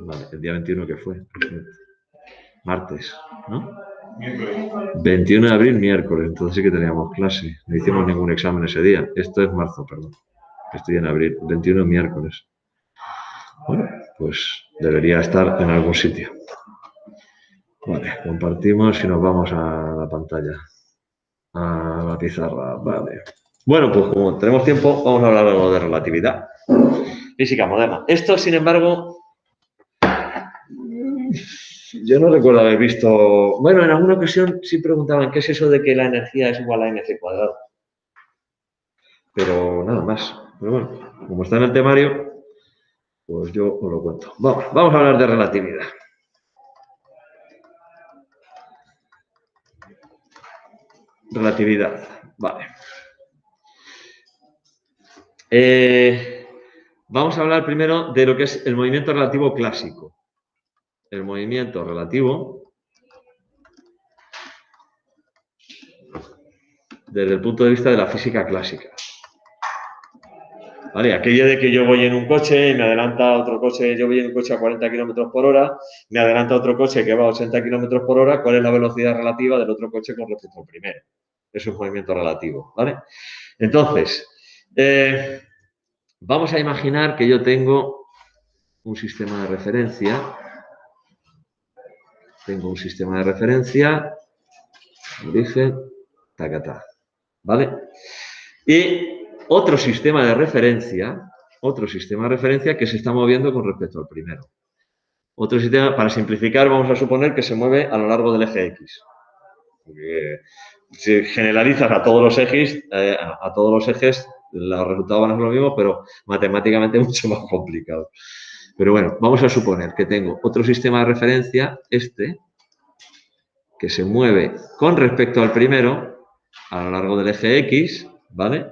Vale, el día 21 que fue. Martes, ¿no? Miércoles. 21 de abril, miércoles. Entonces sí que teníamos clase. No hicimos ningún examen ese día. Esto es marzo, perdón. Estoy en abril. 21 miércoles. Bueno, pues debería estar en algún sitio. Vale, compartimos y nos vamos a la pantalla. A la pizarra, vale. Bueno, pues como tenemos tiempo, vamos a hablar algo de relatividad. Física moderna. Esto, sin embargo, yo no recuerdo haber visto... Bueno, en alguna ocasión sí preguntaban qué es eso de que la energía es igual a mc cuadrado. Pero nada más. Pero bueno, como está en el temario, pues yo os lo cuento. Vamos a hablar de relatividad. Relatividad, vale. Vamos a hablar primero de lo que es el movimiento relativo clásico. El movimiento relativo desde el punto de vista de la física clásica. ¿Vale? Aquello de que yo voy en un coche y me adelanta otro coche, yo voy en un coche a 40 km por hora, me adelanta otro coche que va a 80 km por hora, ¿cuál es la velocidad relativa del otro coche con respecto al primero? Eso es movimiento relativo, ¿vale? Entonces, vamos a imaginar que yo tengo un sistema de referencia. Tengo un sistema de referencia, origen, tacatá, ¿vale? Y otro sistema de referencia que se está moviendo con respecto al primero. Otro sistema, para simplificar, vamos a suponer que se mueve a lo largo del eje X. Porque si generalizas a todos los ejes, los resultados van a ser los mismos, pero matemáticamente mucho más complicado. Pero bueno, vamos a suponer que tengo otro sistema de referencia, que se mueve con respecto al primero a lo largo del eje X, ¿vale?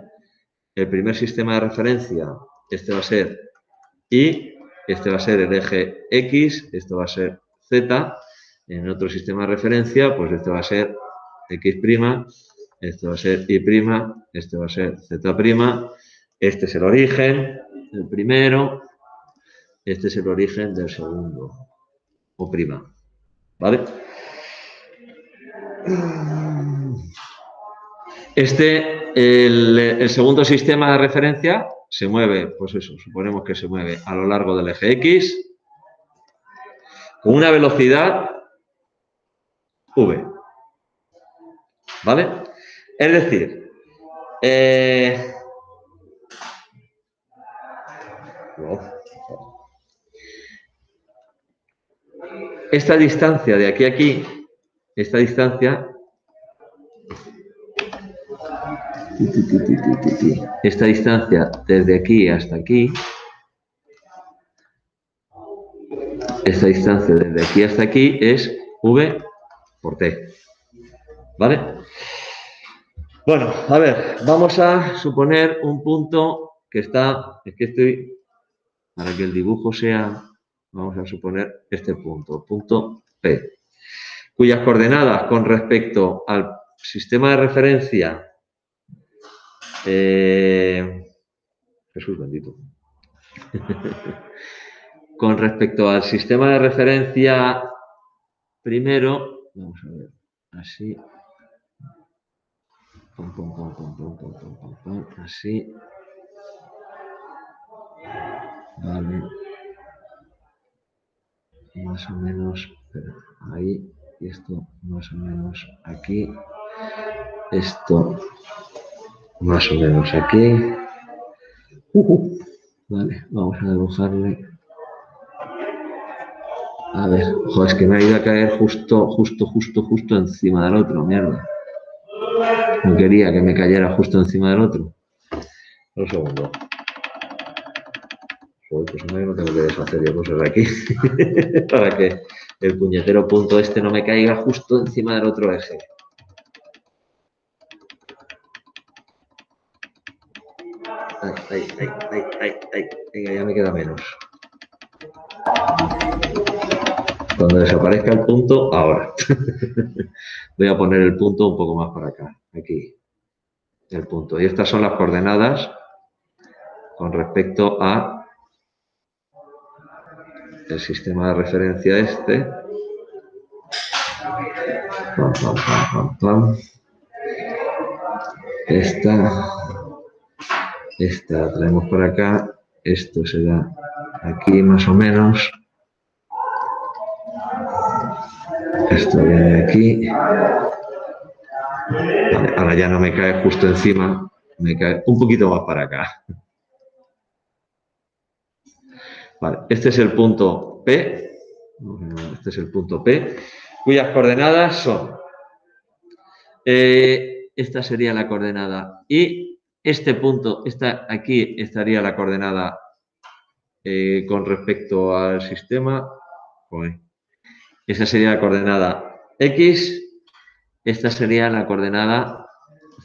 El primer sistema de referencia, este va a ser Y, este va a ser el eje X, esto va a ser Z. En otro sistema de referencia, pues este va a ser X', este va a ser Y', este va a ser Z', este es el origen del primero, este es el origen del segundo, o prima, ¿vale? El segundo sistema de referencia se mueve, pues eso, suponemos que se mueve a lo largo del eje X con una velocidad v, ¿vale? Es decir, esta distancia de aquí a aquí, esta distancia desde aquí hasta aquí, esta distancia desde aquí hasta aquí es v por t, ¿vale? Bueno, a ver, vamos a suponer un punto que está, es que estoy, para que el dibujo sea, vamos a suponer este punto, punto P, cuyas coordenadas con respecto al sistema de referencia, Jesús bendito, con respecto al sistema de referencia primero, vamos a ver, así, así, vale, más o menos, ahí, y esto más o menos aquí, esto más o menos aquí, vale, vamos a dibujarle, a ver, joder, es que me ha ido a caer justo encima del otro, mierda. No quería que me cayera justo encima del otro. Un segundo. Joder, pues no tengo que deshacer yo cosas aquí para que el puñetero punto este no me caiga justo encima del otro eje. Ay. Venga, ya me queda menos. Cuando desaparezca el punto, ahora. Voy a poner el punto un poco más para acá. Aquí. El punto. Y estas son las coordenadas con respecto a el sistema de referencia este. Pam, pam, pam, pam, pam. Esta la traemos por acá. Esto será aquí más o menos. Esto viene aquí. Vale, ahora ya no me cae justo encima, me cae un poquito más para acá. Vale, este es el punto P. Este es el punto P, cuyas coordenadas son. Esta sería la coordenada y este punto, aquí estaría la coordenada con respecto al sistema. Esa sería la coordenada X, esta sería la coordenada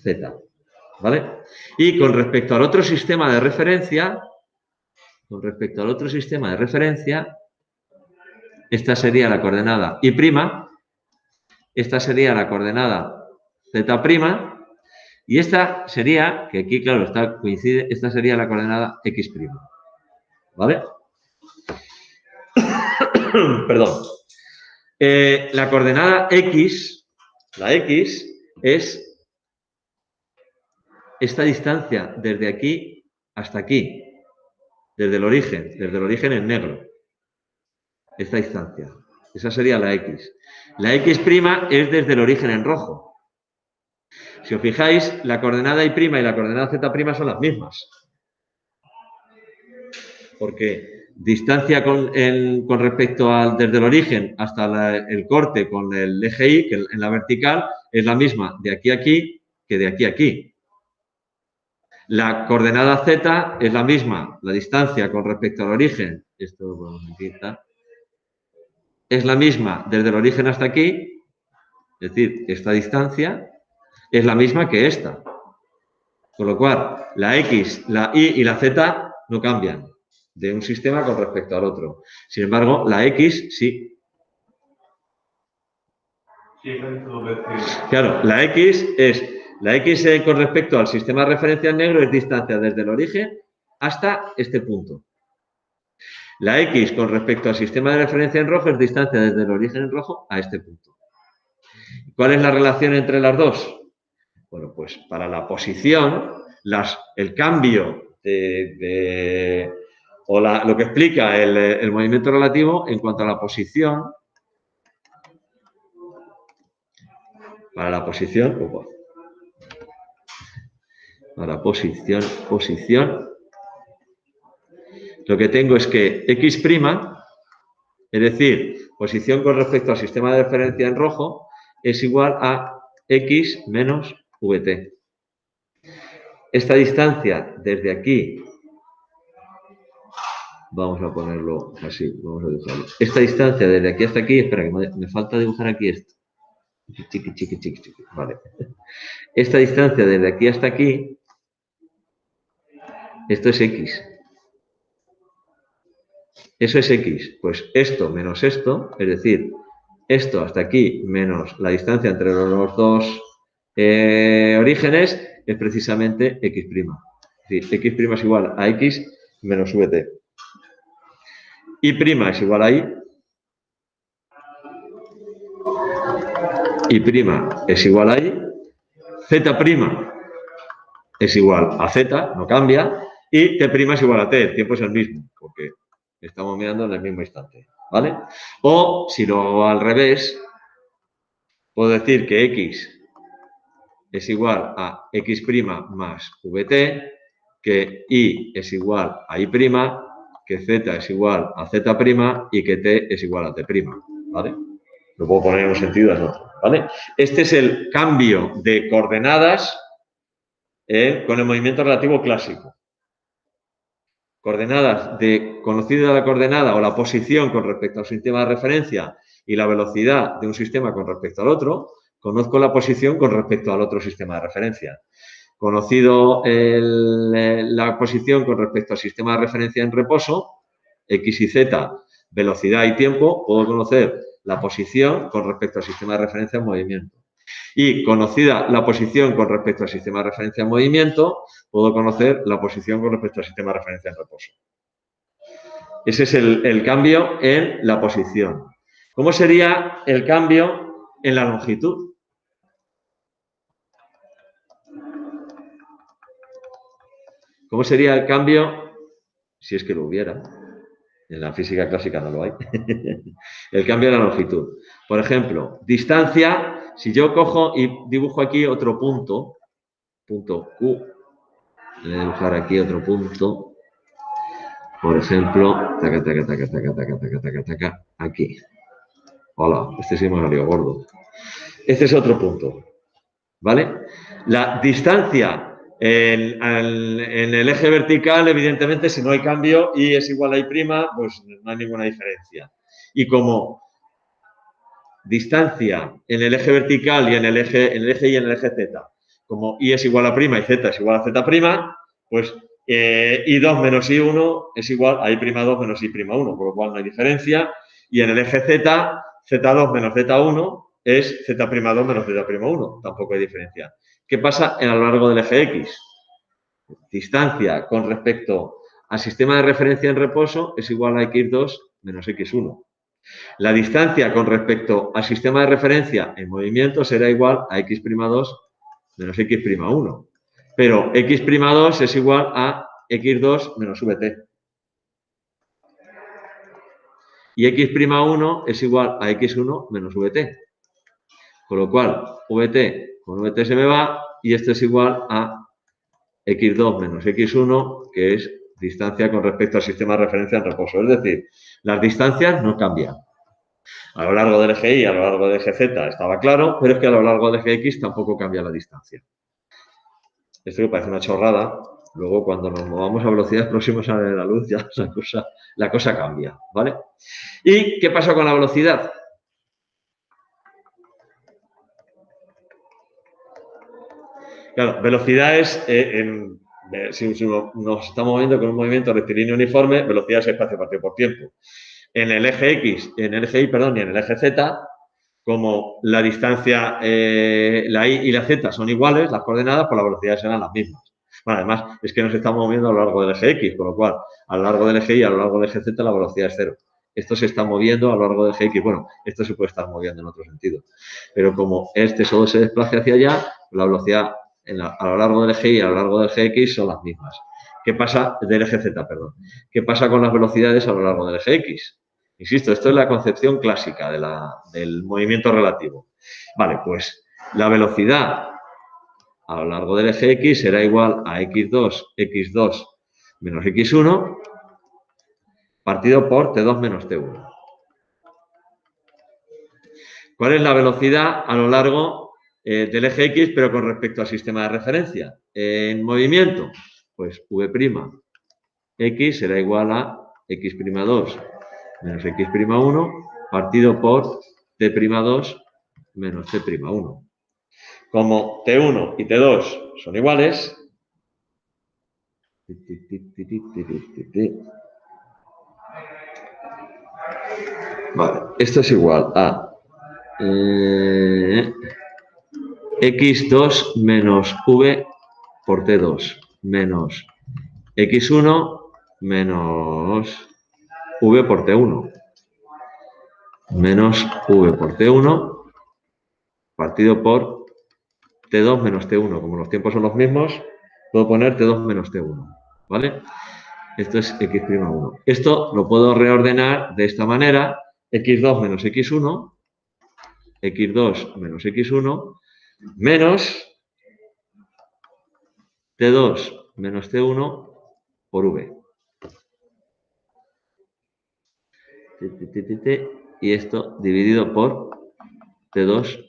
Z, ¿vale? Y con respecto al otro sistema de referencia, esta sería la coordenada Y', esta sería la coordenada Z', y esta sería, que aquí claro coincide, esta sería la coordenada X', ¿vale? Perdón. La coordenada X, la X, es esta distancia desde aquí hasta aquí, desde el origen en negro. Esta distancia. Esa sería la X. La X' es desde el origen en rojo. Si os fijáis, la coordenada Y' y la coordenada Z' son las mismas. Porque distancia con respecto al desde el origen hasta el corte con el eje Y, que en la vertical, es la misma de aquí a aquí que de aquí a aquí. La coordenada Z es la misma, la distancia con respecto al origen, esto bueno, es la misma desde el origen hasta aquí, es decir, esta distancia es la misma que esta. Con lo cual, la X, la Y y la Z no cambian de un sistema con respecto al otro. Sin embargo, la X sí. Claro, la X con respecto al sistema de referencia en negro es distancia desde el origen hasta este punto. La X con respecto al sistema de referencia en rojo es distancia desde el origen en rojo a este punto. ¿Cuál es la relación entre las dos? Bueno, pues para la posición, el cambio lo que explica el movimiento relativo en cuanto a la posición, lo que tengo es que X', es decir, posición con respecto al sistema de referencia en rojo, es igual a X menos VT. Esta distancia desde aquí, vamos a ponerlo así, vamos a dibujarlo. Esta distancia desde aquí hasta aquí, espera que me falta dibujar aquí esto. Chiqui, vale. Esta distancia desde aquí hasta aquí, esto es X. Eso es X. Pues esto menos esto, es decir, esto hasta aquí menos la distancia entre los dos orígenes es precisamente X'. Es decir, X' es igual a X menos VT. Y' es igual a Y. Y' es igual a Y. Z' es igual a Z, no cambia. Y T' es igual a T, el tiempo es el mismo, porque estamos mirando en el mismo instante, ¿vale? O, si lo hago al revés, puedo decir que X es igual a X' más VT, que Y es igual a Y', que Z es igual a Z' y que T es igual a T', ¿vale? Lo puedo poner en un sentido o en otro, ¿vale? Este es el cambio de coordenadas con el movimiento relativo clásico. Coordenadas conocida la coordenada o la posición con respecto al sistema de referencia y la velocidad de un sistema con respecto al otro, conozco la posición con respecto al otro sistema de referencia. Conocido la posición con respecto al sistema de referencia en reposo, X y Z, velocidad y tiempo, puedo conocer la posición con respecto al sistema de referencia en movimiento. Y conocida la posición con respecto al sistema de referencia en movimiento, puedo conocer la posición con respecto al sistema de referencia en reposo. Ese es el cambio en la posición. ¿Cómo sería el cambio en la longitud? ¿Cómo sería el cambio, si es que lo hubiera? En la física clásica no lo hay. El cambio de la longitud. Por ejemplo, distancia, si yo cojo y dibujo aquí otro punto, punto Q, voy a dibujar aquí otro punto, por ejemplo, taca, taca, taca, taca, taca, taca, taca, taca, aquí. Hola, este sí me salió gordo. Este es otro punto, ¿vale? La distancia en el eje vertical, evidentemente, si no hay cambio y es igual a y', pues no hay ninguna diferencia. Y como distancia en el eje vertical y en el eje y en el eje z, como y es igual a prima y z es igual a z', pues y2 menos y1 es igual a y'2 menos y'1, por lo cual no hay diferencia. Y en el eje z, z2 menos z1 es z'2 menos z'1, tampoco hay diferencia. ¿Qué pasa a lo largo del eje x? Distancia con respecto al sistema de referencia en reposo es igual a x2 menos x1. La distancia con respecto al sistema de referencia en movimiento será igual a x'2 menos x'1. Pero x'2 es igual a x2 menos vt. Y x'1 es igual a x1 menos vt. Con lo cual, vt con vt se me va y esto es igual a x2 menos x1, que es distancia con respecto al sistema de referencia en reposo. Es decir, las distancias no cambian. A lo largo del eje Y, a lo largo del eje Z estaba claro, pero es que a lo largo del eje X tampoco cambia la distancia. Esto que parece una chorrada, luego cuando nos movamos a velocidades próximas a la luz ya la cosa cambia, ¿vale? ¿Y qué pasa con la velocidad? Claro, velocidad es, si nos estamos moviendo con un movimiento rectilíneo uniforme, velocidad es espacio partido por tiempo. En el eje X, en el eje Y, perdón, y en el eje Z, como la distancia, la Y y la Z son iguales, las coordenadas, pues las velocidades serán las mismas. Bueno, además, es que nos estamos moviendo a lo largo del eje X, con lo cual, a lo largo del eje Y, a lo largo del eje Z, la velocidad es cero. Esto se está moviendo a lo largo del eje X. Bueno, esto se puede estar moviendo en otro sentido. Pero como este solo se desplace hacia allá, la velocidad a lo largo del eje Y y a lo largo del eje X son las mismas. ¿Qué pasa? Del eje Z, perdón. ¿Qué pasa con las velocidades a lo largo del eje X? Insisto, esto es la concepción clásica del movimiento relativo. Vale, pues la velocidad a lo largo del eje X será igual a x2 menos x1 partido por t2 menos t1. ¿Cuál es la velocidad a lo largo del eje X, pero con respecto al sistema de referencia? En movimiento, pues v' x será igual a x'2 menos x'1 partido por t'2 menos t'1. Como t1 y t2 son iguales, vale, esto es igual a x2 menos v por t2 menos x1 menos v por t1 menos v por t1 partido por t2 menos t1. Como los tiempos son los mismos, puedo poner t2 menos t1, ¿vale? Esto es x'1. Esto lo puedo reordenar de esta manera, x2 menos x1, x2 menos x1, menos t2 menos t1 por v. Y esto dividido por t2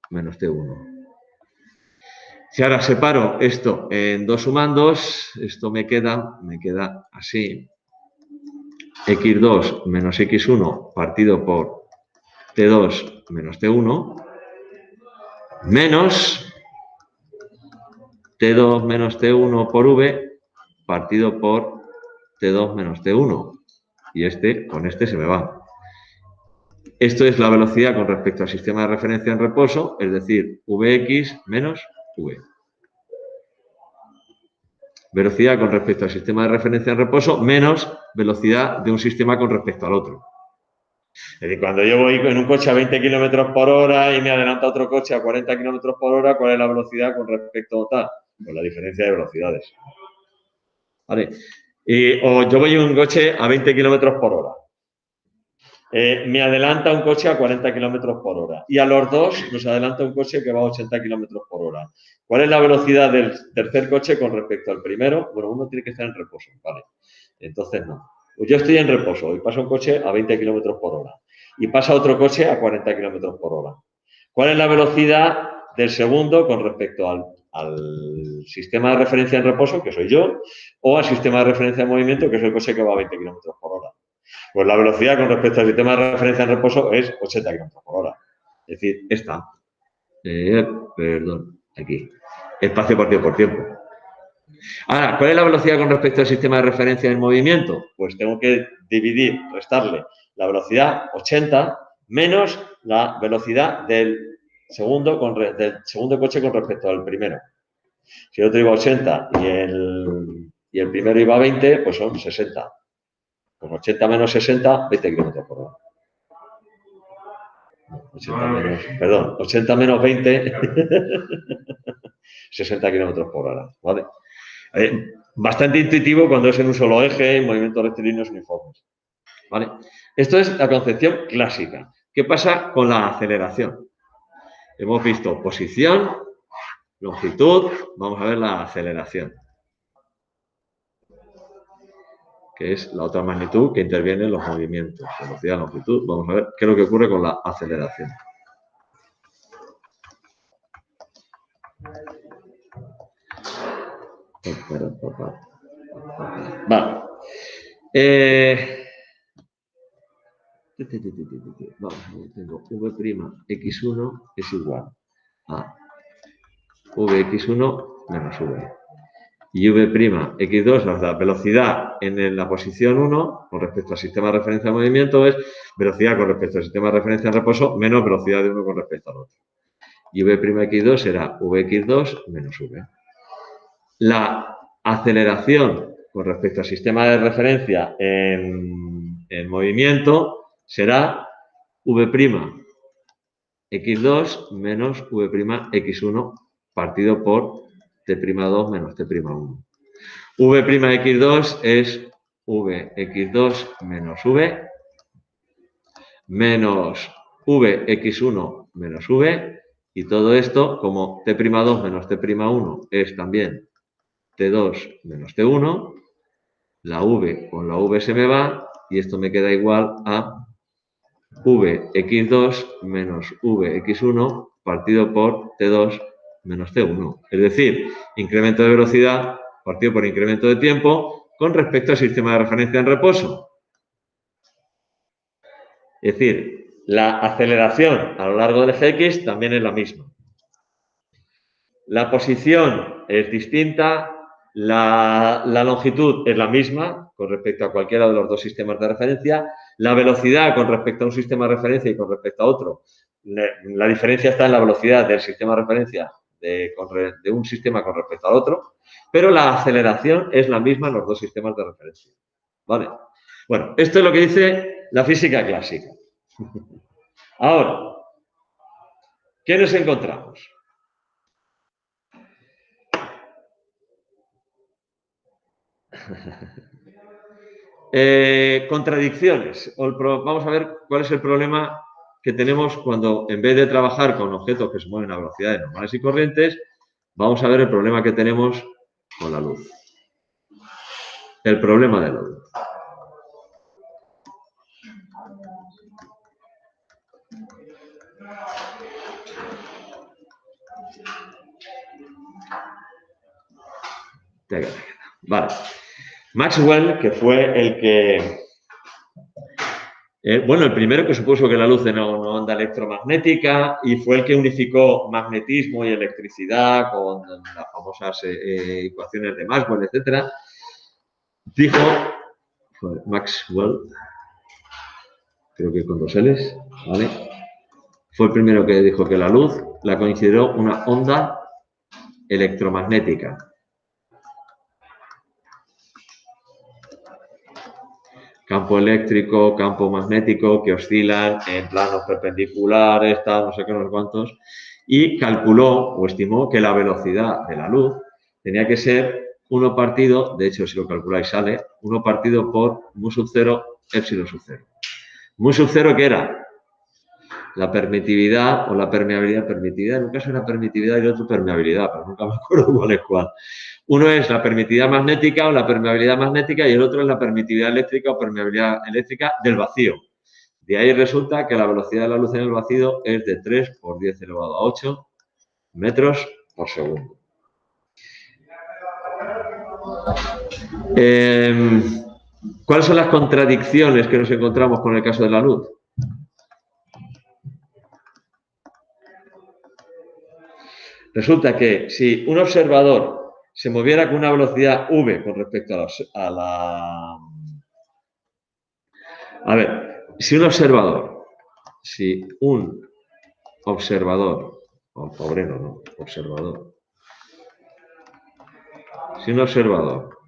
menos t1. Si ahora separo esto en dos sumandos, esto me queda así. x2 menos x1 partido por t2 menos t1 menos t2 menos t1 por v partido por t2 menos t1. Y con este se me va. Esto es la velocidad con respecto al sistema de referencia en reposo, es decir, vx menos v. velocidad con respecto al sistema de referencia en reposo menos velocidad de un sistema con respecto al otro. Es decir, cuando yo voy en un coche a 20 kilómetros por hora y me adelanta otro coche a 40 kilómetros por hora, ¿cuál es la velocidad con respecto a tal? Pues la diferencia de velocidades. ¿Vale? O yo voy en un coche a 20 kilómetros por hora. Me adelanta un coche a 40 kilómetros por hora. Y a los dos nos adelanta un coche que va a 80 kilómetros por hora. ¿Cuál es la velocidad del tercer coche con respecto al primero? Bueno, uno tiene que estar en reposo, ¿vale? Entonces no. Pues yo estoy en reposo y pasa un coche a 20 kilómetros por hora. Y pasa otro coche a 40 kilómetros por hora. ¿Cuál es la velocidad del segundo con respecto al sistema de referencia en reposo, que soy yo, o al sistema de referencia en movimiento, que es el coche que va a 20 kilómetros por hora? Pues la velocidad con respecto al sistema de referencia en reposo es 80 km por hora. Es decir, esta. Perdón, aquí. Espacio partido por tiempo. Ahora, ¿cuál es la velocidad con respecto al sistema de referencia en movimiento? Pues tengo que dividir, restarle la velocidad 80 menos la velocidad del segundo coche con respecto al primero. Si yo te digo 80 y el primero iba a 20, pues son 60. Con 80 menos 60, 20 kilómetros por hora. 80 menos 20, 60 kilómetros por hora. ¿Vale? Bastante intuitivo cuando es en un solo eje, en movimientos rectilíneos uniformes. ¿Vale? Esto es la concepción clásica. ¿Qué pasa con la aceleración? Hemos visto posición, longitud, vamos a ver la aceleración, que es la otra magnitud que interviene en los movimientos. Velocidad, longitud. Vamos a ver qué es lo que ocurre con la aceleración. Vale. Vamos a ver, tengo V'X1 es igual a Vx1 menos V. Y V'X2, la velocidad en la posición 1 con respecto al sistema de referencia de movimiento es velocidad con respecto al sistema de referencia en reposo menos velocidad de uno con respecto al otro. Y V'X2 será Vx2 menos V. La aceleración con respecto al sistema de referencia en movimiento será V'X2 menos V'X1 partido por T'2 menos T'1. V'X2 es Vx2 menos V menos Vx1 menos V, y todo esto, como T'2 menos T'1 es también T2 menos T1, la V con la V se me va y esto me queda igual a Vx2 menos Vx1 partido por T2 menos T1. Es decir, incremento de velocidad partido por incremento de tiempo con respecto al sistema de referencia en reposo. Es decir, la aceleración a lo largo del eje X también es la misma. La posición es distinta, la longitud es la misma con respecto a cualquiera de los dos sistemas de referencia, la velocidad con respecto a un sistema de referencia y con respecto a otro, la diferencia está en la velocidad del sistema de referencia de un sistema con respecto al otro, pero la aceleración es la misma en los dos sistemas de referencia. ¿Vale? Bueno, esto es lo que dice la física clásica. Ahora, ¿qué nos encontramos? Contradicciones. Vamos a ver cuál es el problema que tenemos cuando, en vez de trabajar con objetos que se mueven a velocidades normales y corrientes, vamos a ver el problema que tenemos con la luz. El problema de la luz. Vale. Maxwell, que fue el que... bueno, el primero que supuso que la luz era una onda electromagnética y fue el que unificó magnetismo y electricidad con las famosas ecuaciones de Maxwell, etc. Dijo, Maxwell, creo que con dos L's, ¿vale? Fue el primero que dijo que la luz la consideró una onda electromagnética. campo eléctrico, campo magnético, que oscilan en planos perpendiculares, tal, no sé qué, no sé cuántos, y calculó o estimó que la velocidad de la luz tenía que ser 1 partido, de hecho, si lo calculáis sale, 1 partido por mu sub 0, épsilon sub 0. Mu sub 0, ¿qué era? La permitividad o la permeabilidad. Permitividad, en un caso era permitividad y el otro permeabilidad, pero nunca me acuerdo cuál es cuál. Uno es la permitividad magnética o la permeabilidad magnética y el otro es la permitividad eléctrica o permeabilidad eléctrica del vacío. De ahí resulta que la velocidad de la luz en el vacío es de 3 por 10 elevado a 8 metros por segundo. ¿Cuáles son las contradicciones que nos encontramos con el caso de la luz? Resulta que si un observador se moviera con una velocidad v con respecto a la... A ver, si un observador, si un observador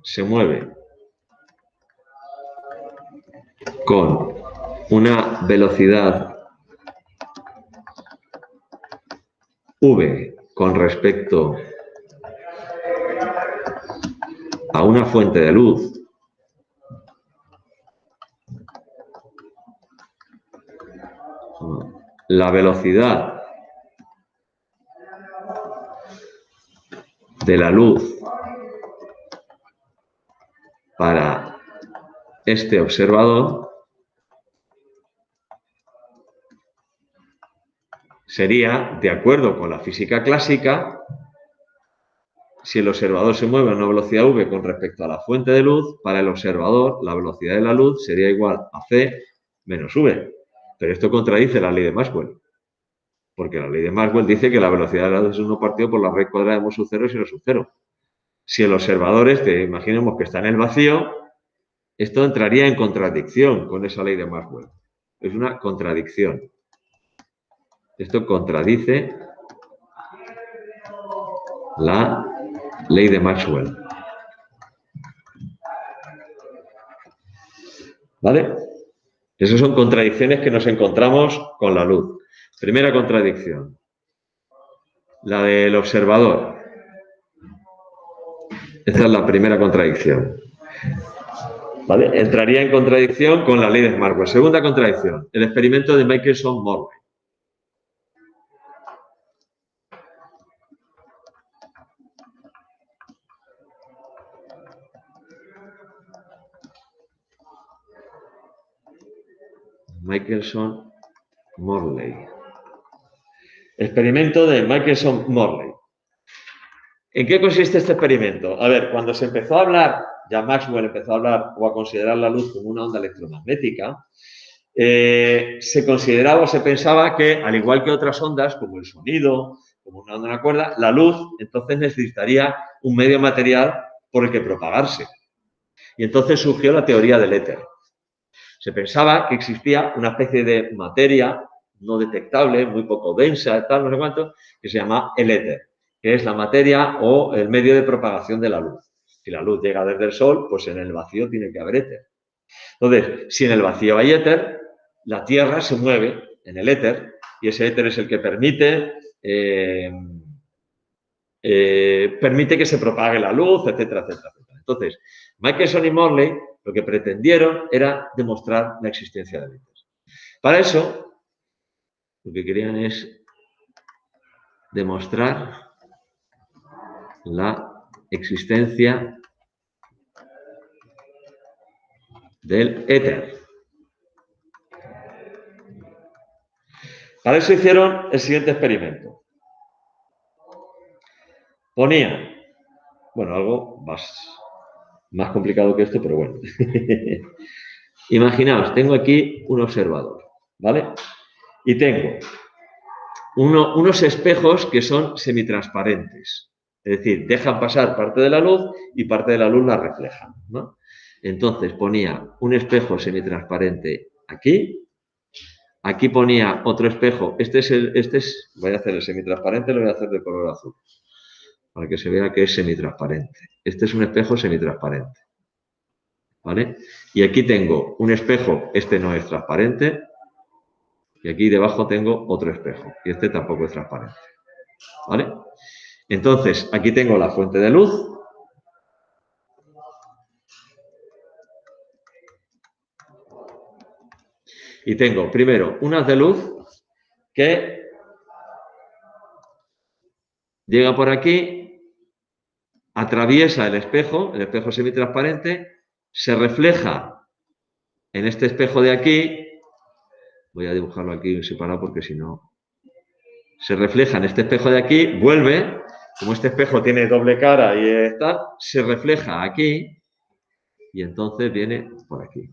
se mueve con una velocidad v con respecto a una fuente de luz, la velocidad de la luz para este observador sería, de acuerdo con la física clásica, si el observador se mueve a una velocidad v con respecto a la fuente de luz, para el observador la velocidad de la luz sería igual a c menos v. Pero esto contradice la ley de Maxwell, porque la ley de Maxwell dice que la velocidad de la luz es 1 partido por la raíz cuadrada de mu sub 0 y 0 sub 0. Si el observador imaginemos que está en el vacío, esto entraría en contradicción con esa ley de Maxwell. Es una contradicción. Esto contradice la ley de Maxwell. ¿Vale? Esas son contradicciones que nos encontramos con la luz. Primera contradicción, la del observador. Esta es la primera contradicción. ¿Vale? Entraría en contradicción con la ley de Maxwell. Segunda contradicción, el experimento de Michelson-Morley. Michelson-Morley. Experimento de Michelson-Morley. ¿En qué consiste este experimento? A ver, cuando se empezó a hablar, ya Maxwell empezó a hablar o a considerar la luz como una onda electromagnética, se consideraba o se pensaba que, al igual que otras ondas, como el sonido, como una onda en la cuerda, la luz entonces necesitaría un medio material por el que propagarse. Y entonces surgió la teoría del éter. Se pensaba que existía una especie de materia no detectable, muy poco densa, tal, no sé cuánto, que se llama el éter, que es la materia o el medio de propagación de la luz. Si la luz llega desde el Sol, pues en el vacío tiene que haber éter. Entonces, si en el vacío hay éter, la Tierra se mueve en el éter y ese éter es el que permite que se propague la luz, etcétera, etcétera, etcétera. Entonces, Michelson y Morley lo que pretendieron era demostrar la existencia del éter. Para eso, lo que querían es demostrar la existencia del éter. Para eso hicieron el siguiente experimento. Ponían, bueno, algo más complicado que esto, pero bueno. Imaginaos, tengo aquí un observador, ¿vale? Y tengo unos espejos que son semitransparentes. Es decir, dejan pasar parte de la luz y parte de la luz la reflejan, ¿no? Entonces ponía un espejo semitransparente aquí. Aquí ponía otro espejo. Voy a hacer el semitransparente, lo voy a hacer de color azul, para que se vea que es semitransparente. Este es un espejo semitransparente. ¿vale? Y aquí tengo un espejo, este no es transparente, y aquí debajo tengo otro espejo, y este tampoco es transparente, ¿vale? Entonces, aquí tengo la fuente de luz. Y tengo, primero, un haz de luz que llega por aquí, atraviesa el espejo semitransparente, se refleja en este espejo de aquí. Voy a dibujarlo aquí separado porque si no... Se refleja en este espejo de aquí, vuelve, como este espejo tiene doble cara y está, se refleja aquí y entonces viene por aquí.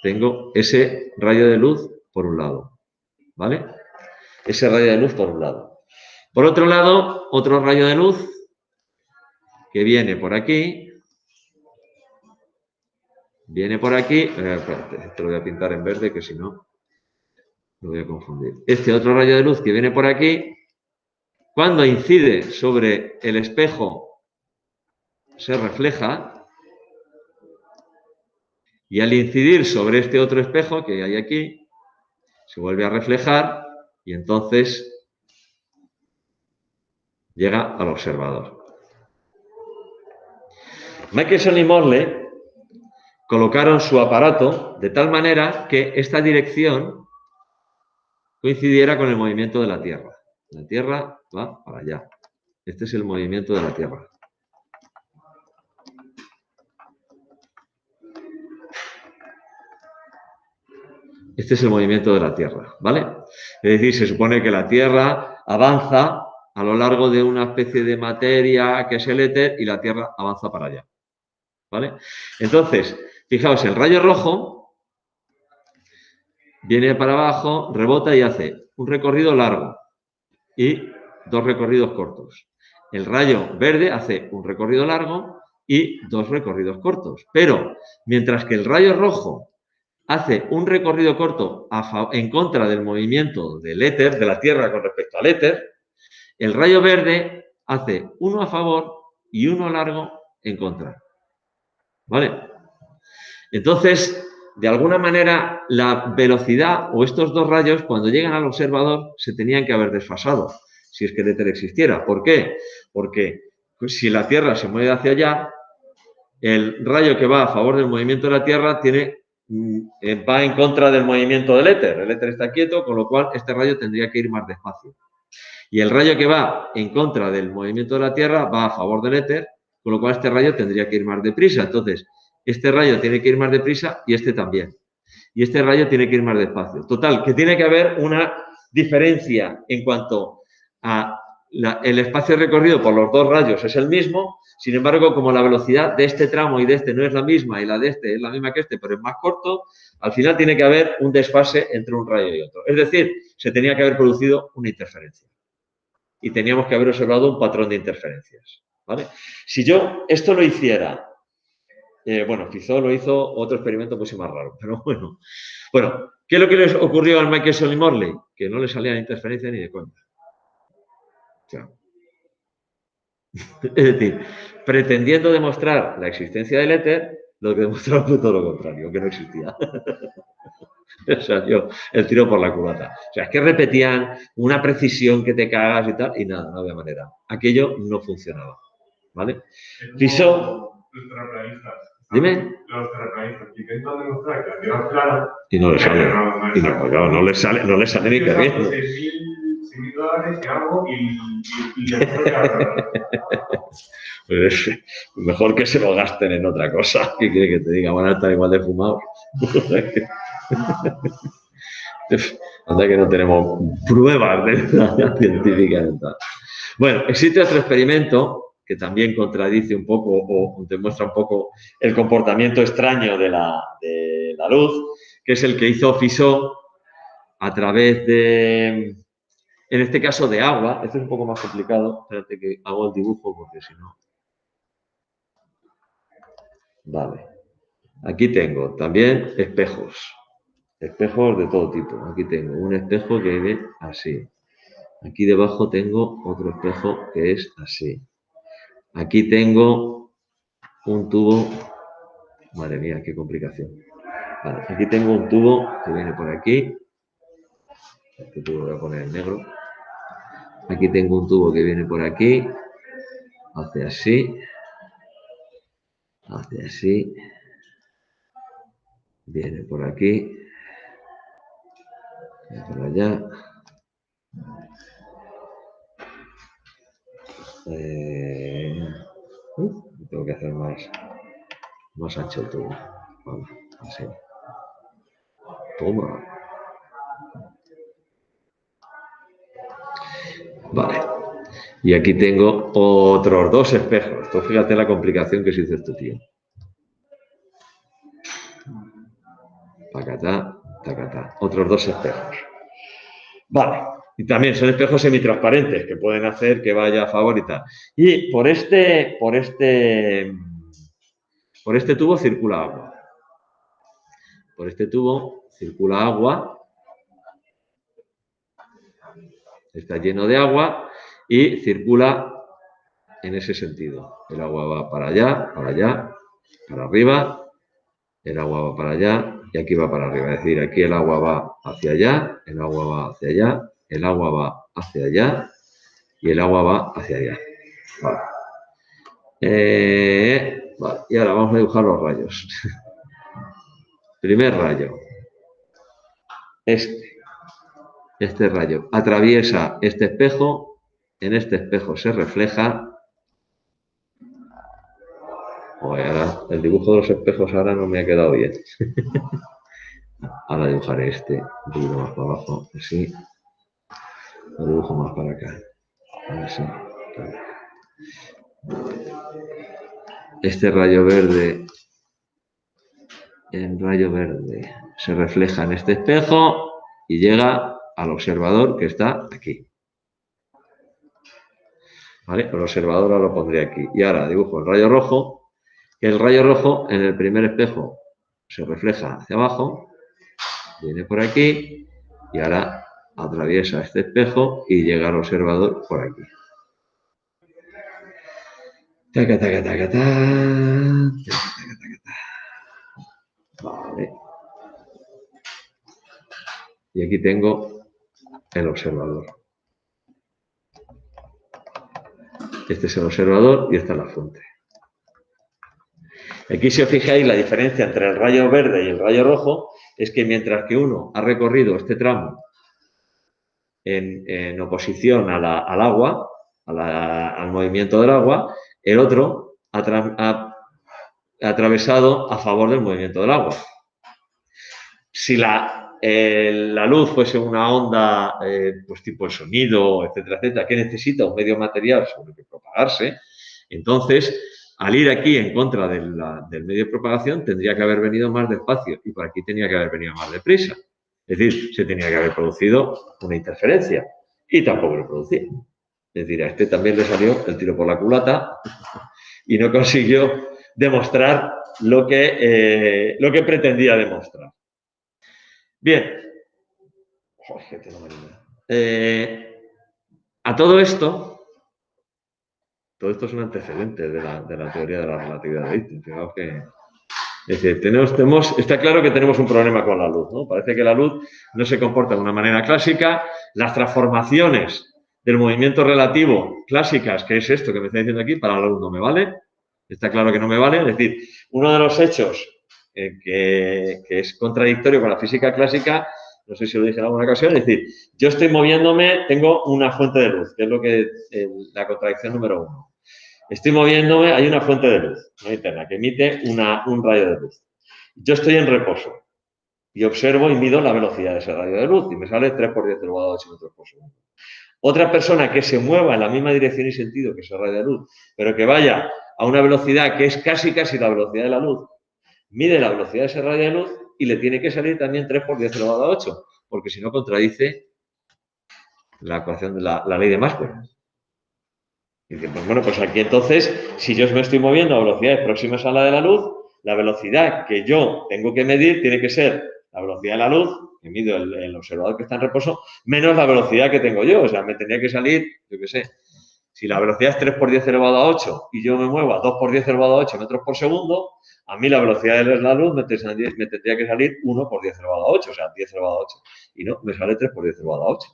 Tengo ese rayo de luz por un lado, ¿vale? Ese rayo de luz por un lado. Por otro lado, otro rayo de luz que viene por aquí. Viene por aquí. Espérate, esto lo voy a pintar en verde que si no lo voy a confundir. Este otro rayo de luz que viene por aquí, cuando incide sobre el espejo, se refleja. Y al incidir sobre este otro espejo que hay aquí, se vuelve a reflejar y entonces llega al observador. Michelson y Morley colocaron su aparato de tal manera que esta dirección coincidiera con el movimiento de la Tierra. La Tierra va para allá. Este es el movimiento de la Tierra. Este es el movimiento de la Tierra, ¿vale? Es decir, se supone que la Tierra avanza a lo largo de una especie de materia que es el éter y la Tierra avanza para allá, ¿vale? Entonces, fijaos, el rayo rojo viene para abajo, rebota y hace un recorrido largo y dos recorridos cortos. El rayo verde hace un recorrido largo y dos recorridos cortos. Pero, mientras que el rayo rojo hace un recorrido corto en contra del movimiento del éter, de la Tierra con respecto al éter, el rayo verde hace uno a favor y uno largo en contra. ¿Vale? Entonces, de alguna manera, la velocidad o estos dos rayos, cuando llegan al observador, se tenían que haber desfasado, si es que el éter existiera. ¿Por qué? Porque si la Tierra se mueve hacia allá, el rayo que va a favor del movimiento de la Tierra va en contra del movimiento del éter. El éter está quieto, con lo cual este rayo tendría que ir más despacio. Y el rayo que va en contra del movimiento de la Tierra va a favor del éter, con lo cual este rayo tendría que ir más deprisa. Entonces, este rayo tiene que ir más deprisa y este también. Y este rayo tiene que ir más despacio. Total, que tiene que haber una diferencia en cuanto a el espacio recorrido por los dos rayos es el mismo. Sin embargo, como la velocidad de este tramo y de este no es la misma y la de este es la misma que este, pero es más corto, al final tiene que haber un desfase entre un rayo y otro. Es decir, se tenía que haber producido una interferencia. Y teníamos que haber observado un patrón de interferencias, ¿vale? Si yo esto lo hiciera, bueno, Fizeau lo hizo otro experimento mucho más raro, pero bueno. Bueno, ¿qué es lo que les ocurrió al Michelson y Morley? Que no le salían interferencias ni de cuenta. O sea, es decir, pretendiendo demostrar la existencia del éter, lo que demostraron fue todo lo contrario, que no existía. Salió el tiro por la culata. O sea, es que repetían una precisión que te cagas y tal, y nada, no había manera. Aquello no funcionaba. ¿Vale? Fizeau. Los terraplanistas. Dime. Los terraplanistas que intentan demostrar que la Tierra es plana. Y no le sale. Y no, no les sale ni corriendo. $6.000 y algo y Pues mejor que se lo gasten en otra cosa. ¿Qué quiere que te diga? Van a estar igual de fumados. Anda que no tenemos pruebas de la científica. Bueno, existe otro experimento que también contradice un poco o demuestra un poco el comportamiento extraño de la luz, que es el que hizo Fizeau a través de, en este caso, de agua. Esto es un poco más complicado. Espérate que hago el dibujo porque si no... Vale. Aquí tengo también espejos. Espejos de todo tipo. Aquí tengo un espejo que ve así. Aquí debajo tengo otro espejo que es así. Aquí tengo un tubo Madre mía, qué complicación. Vale, aquí tengo un tubo que viene por aquí. Este tubo lo voy a poner en negro. Aquí tengo un tubo que viene por aquí. Hace así. Hace así. Viene por aquí. Viene por allá. Tengo que hacer más ancho el tubo. Vale, así. Toma. Vale. Y aquí tengo otros dos espejos. Tú fíjate la complicación que se hizo este tío. Tacatá, tacatá. Otros dos espejos. Vale. Y también son espejos semitransparentes que pueden hacer que vaya a favor y tal. Y por este tubo circula agua. Por este tubo circula agua. Está lleno de agua y circula en ese sentido. El agua va para allá, para arriba. El agua va para allá y aquí va para arriba. Es decir, aquí el agua va hacia allá, el agua va hacia allá, el agua va hacia allá y el agua va hacia allá. Vale. Vale. Y ahora vamos a dibujar los rayos. Primer rayo. Este rayo atraviesa este espejo. En este espejo se refleja. Ahora, el dibujo de los espejos ahora no me ha quedado bien. Ahora dibujaré este un poquito más para abajo, así. Lo dibujo más para acá. Así. Este rayo verde, el rayo verde se refleja en este espejo y llega al observador que está aquí. ¿Vale? El observador ahora lo pondré aquí. Y ahora dibujo el rayo rojo, que el rayo rojo en el primer espejo se refleja hacia abajo, viene por aquí y ahora atraviesa este espejo y llega al observador por aquí. Taca, taca, taca, taca. Vale. Y aquí tengo el observador. Este es el observador y esta es la fuente. Aquí, si os fijáis, la diferencia entre el rayo verde y el rayo rojo es que mientras que uno ha recorrido este tramo en oposición al agua, al movimiento del agua, el otro ha atravesado a favor del movimiento del agua. Si la luz fuese una onda, pues tipo el sonido, etcétera, etcétera, que necesita un medio material sobre el que propagarse, entonces, al ir aquí en contra del medio de propagación, tendría que haber venido más despacio y por aquí tenía que haber venido más deprisa. Es decir, se tenía que haber producido una interferencia y tampoco lo producía. Es decir, a este también le salió el tiro por la culata y no consiguió demostrar lo que pretendía demostrar. Bien. A todo esto es un antecedente de la teoría de la relatividad de Einstein. Fijaos que, es decir, está claro que tenemos un problema con la luz, ¿no? Parece que la luz no se comporta de una manera clásica. Las transformaciones del movimiento relativo clásicas, que es esto que me está diciendo aquí, para la luz no me vale. Está claro que no me vale. Es decir, uno de los hechos que es contradictorio con la física clásica, no sé si lo dije en alguna ocasión, es decir, yo estoy moviéndome, tengo una fuente de luz, que es lo que la contradicción número 1. Estoy moviéndome, hay una fuente de luz, una linterna, que emite un rayo de luz. Yo estoy en reposo y observo y mido la velocidad de ese rayo de luz y me sale 3 por 10 elevado a 8 metros por segundo. Otra persona que se mueva en la misma dirección y sentido que ese rayo de luz, pero que vaya a una velocidad que es casi la velocidad de la luz, mide la velocidad de ese rayo de luz y le tiene que salir también 3 por 10 elevado a 8, porque si no contradice la ecuación de la ley de Maxwell. Y dice, pues bueno, pues aquí entonces, si yo me estoy moviendo a velocidades próximas a la de la luz, la velocidad que yo tengo que medir tiene que ser la velocidad de la luz, que mido el observador que está en reposo, menos la velocidad que tengo yo. O sea, me tendría que salir, yo qué sé, si la velocidad es 3 por 10 elevado a 8 y yo me muevo a 2 por 10 elevado a 8 metros por segundo, A mí la velocidad de la luz me tendría que salir 1 por 10 elevado a 8, o sea, 10 elevado a 8. Y no, me sale 3 por 10 elevado a 8.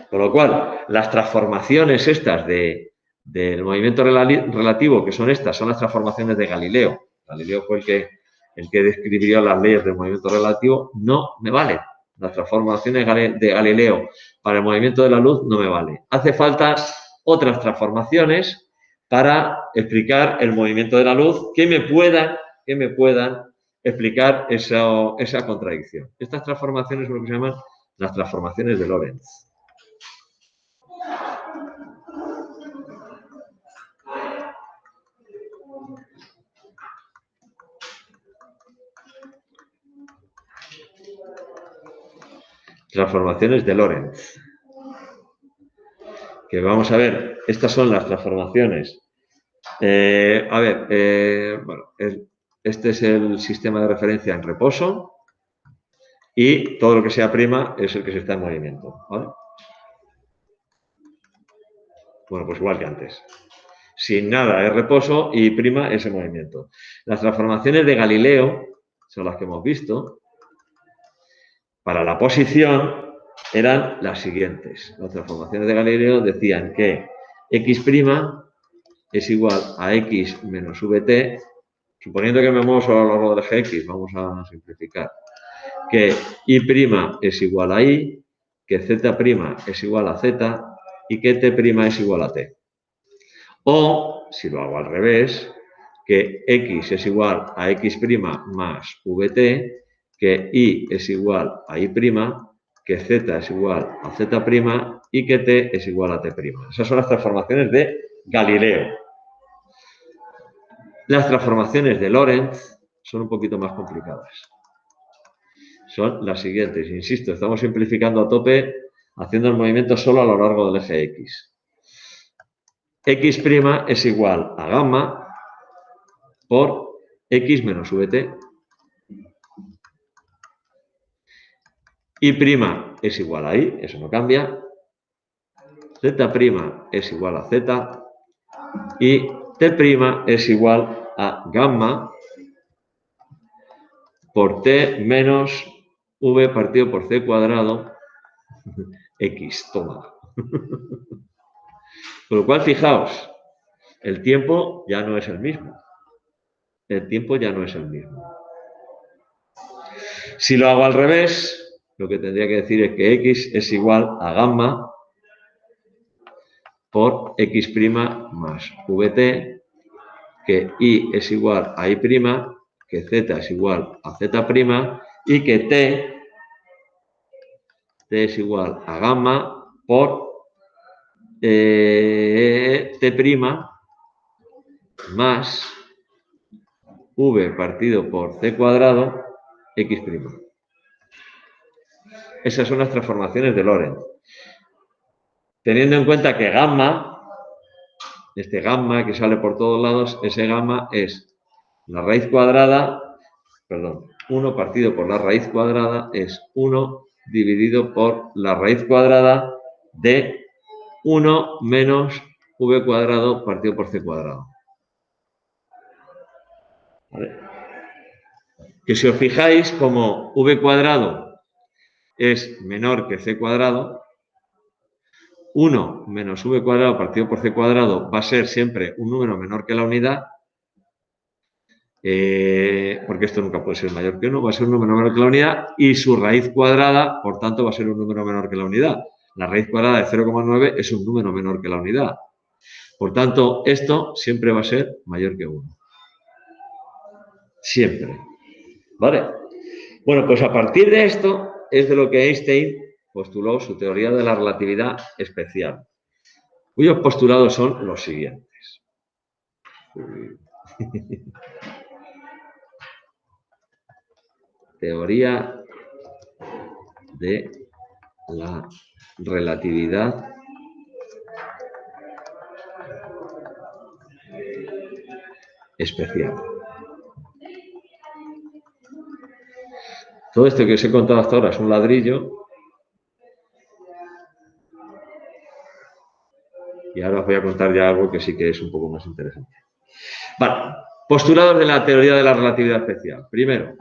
Con lo cual, las transformaciones estas del movimiento relativo, que son estas, son las transformaciones de Galileo. Galileo fue el que describió las leyes del movimiento relativo. No me valen. Las transformaciones de Galileo para el movimiento de la luz no me vale. Hace falta otras transformaciones para explicar el movimiento de la luz que me puedan explicar esa contradicción. Estas transformaciones son lo que se llaman las transformaciones de Lorentz. Transformaciones de Lorentz. Que vamos a ver, estas son las transformaciones. Bueno, este es el sistema de referencia en reposo y todo lo que sea prima es el que se está en movimiento, ¿vale? Bueno, pues igual que antes. Sin nada es reposo y prima es el movimiento. Las transformaciones de Galileo son las que hemos visto. Para la posición eran las siguientes. Las transformaciones de Galileo decían que x' es igual a x menos vt, suponiendo que me muevo solo a lo largo del eje x, vamos a simplificar, que y' es igual a y, que z' es igual a z y que t' es igual a t. O, si lo hago al revés, que x es igual a x' más vt, que y es igual a y', que z es igual a z' y que t es igual a t'. Esas son las transformaciones de Galileo. Las transformaciones de Lorentz son un poquito más complicadas. Son las siguientes. Insisto, estamos simplificando a tope, haciendo el movimiento solo a lo largo del eje X. X' es igual a gamma por x menos vt. Y' es igual a y, eso no cambia. Z' es igual a z. Y t' es igual a gamma por t menos v partido por c cuadrado x, toma. Con lo cual, fijaos, el tiempo ya no es el mismo. El tiempo ya no es el mismo. Si lo hago al revés, lo que tendría que decir es que x es igual a gamma por x' más vt, que y es igual a y', que z es ', a z' y que t es igual a gamma por t' más v partido por c cuadrado x'. Esas son las transformaciones de Lorentz. Teniendo en cuenta que gamma, este gamma que sale por todos lados, ese gamma es la raíz cuadrada, 1 partido por la raíz cuadrada es 1 dividido por la raíz cuadrada de 1 menos v cuadrado partido por c cuadrado. ¿Vale? Que si os fijáis, como v cuadrado es menor que c cuadrado, 1 menos v cuadrado partido por c cuadrado va a ser siempre un número menor que la unidad, porque esto nunca puede ser mayor que 1, va a ser un número menor que la unidad y su raíz cuadrada, por tanto, va a ser un número menor que la unidad. La raíz cuadrada de 0,9 es un número menor que la unidad. Por tanto, esto siempre va a ser mayor que 1. Siempre. ¿Vale? Bueno, pues a partir de esto es de lo que Einstein postuló su teoría de la relatividad especial, cuyos postulados son los siguientes. Teoría de la relatividad especial. Todo esto que os he contado hasta ahora es un ladrillo. Y ahora os voy a contar ya algo que sí que es un poco más interesante. Vale, Postulados de la teoría de la relatividad especial. Primero,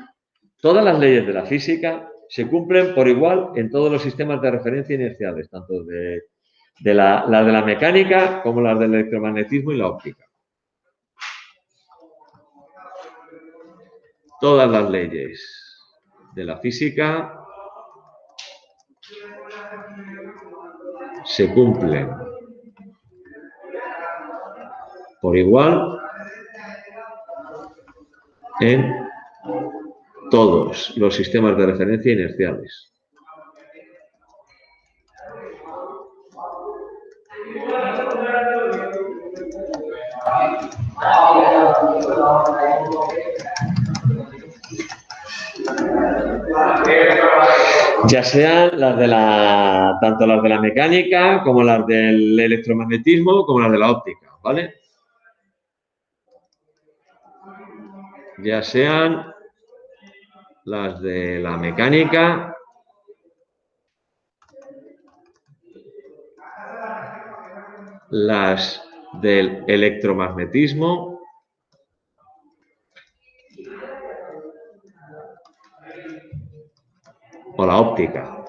todas las leyes de la física se cumplen por igual en todos los sistemas de referencia inerciales, tanto las de la mecánica como las del electromagnetismo y la óptica. Todas las leyes de la física se cumplen por igual en todos los sistemas de referencia inerciales. Ya sean tanto las de la mecánica como las del electromagnetismo como las de la óptica, ¿vale? Ya sean las de la mecánica las del electromagnetismo o la óptica.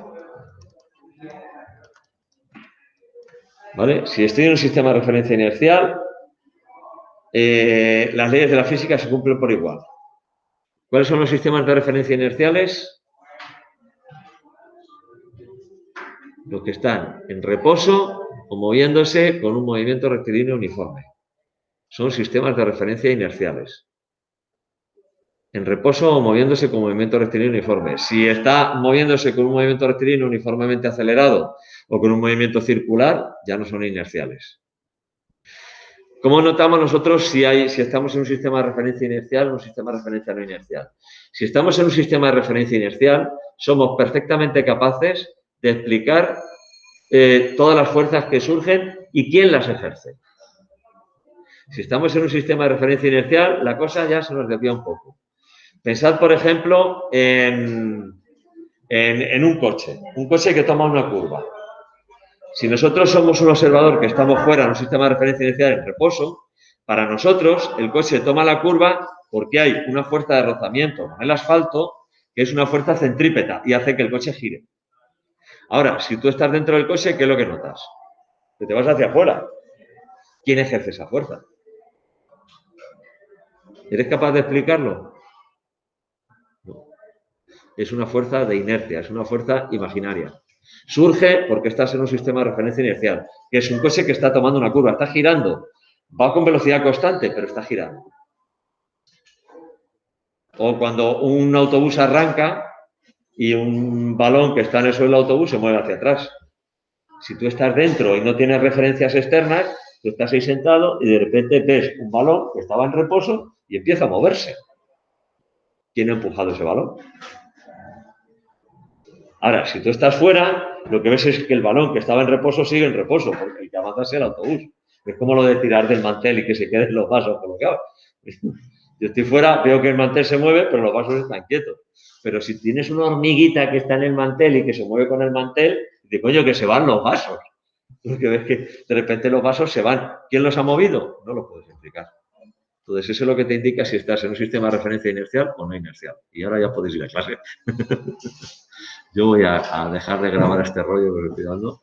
¿Vale? Si estoy en un sistema de referencia inercial, las leyes de la física se cumplen por igual. ¿Cuáles son los sistemas de referencia inerciales? Los que están en reposo o moviéndose con un movimiento rectilíneo uniforme. Son sistemas de referencia inerciales. En reposo o moviéndose con movimiento rectilíneo uniforme. Si está moviéndose con un movimiento rectilíneo uniformemente acelerado o con un movimiento circular, ya no son inerciales. ¿Cómo notamos nosotros si estamos en un sistema de referencia inercial o un sistema de referencia no inercial? Si estamos en un sistema de referencia inercial, somos perfectamente capaces de explicar todas las fuerzas que surgen y quién las ejerce. Si estamos en un sistema de referencia inercial, la cosa ya se nos desvía un poco. Pensad, por ejemplo, en un coche que toma una curva. Si nosotros somos un observador que estamos fuera en un sistema de referencia inercial en reposo, para nosotros el coche toma la curva porque hay una fuerza de rozamiento con el asfalto que es una fuerza centrípeta y hace que el coche gire. Ahora, si tú estás dentro del coche, ¿qué es lo que notas? Que te vas hacia afuera. ¿Quién ejerce esa fuerza? ¿Eres capaz de explicarlo? No. Es una fuerza de inercia, es una fuerza imaginaria. Surge porque estás en un sistema de referencia inercial, que es un coche que está tomando una curva, está girando, va con velocidad constante, pero está girando. O cuando un autobús arranca y un balón que está en el suelo del autobús se mueve hacia atrás. Si tú estás dentro y no tienes referencias externas, tú estás ahí sentado y de repente ves un balón que estaba en reposo y empieza a moverse. ¿Quién ha empujado ese balón? Ahora, si tú estás fuera, lo que ves es que el balón que estaba en reposo sigue en reposo, porque el que avanza es el autobús. Es como lo de tirar del mantel y que se queden los vasos colocados. Yo estoy fuera, veo que el mantel se mueve, pero los vasos están quietos. Pero si tienes una hormiguita que está en el mantel y que se mueve con el mantel, de coño que se van los vasos. Porque ves que de repente los vasos se van. ¿Quién los ha movido? No lo puedes explicar. Entonces, eso es lo que te indica si estás en un sistema de referencia inercial o no inercial. Y ahora ya podéis ir a clase. Yo voy a dejar de grabar este rollo que me estoy dando.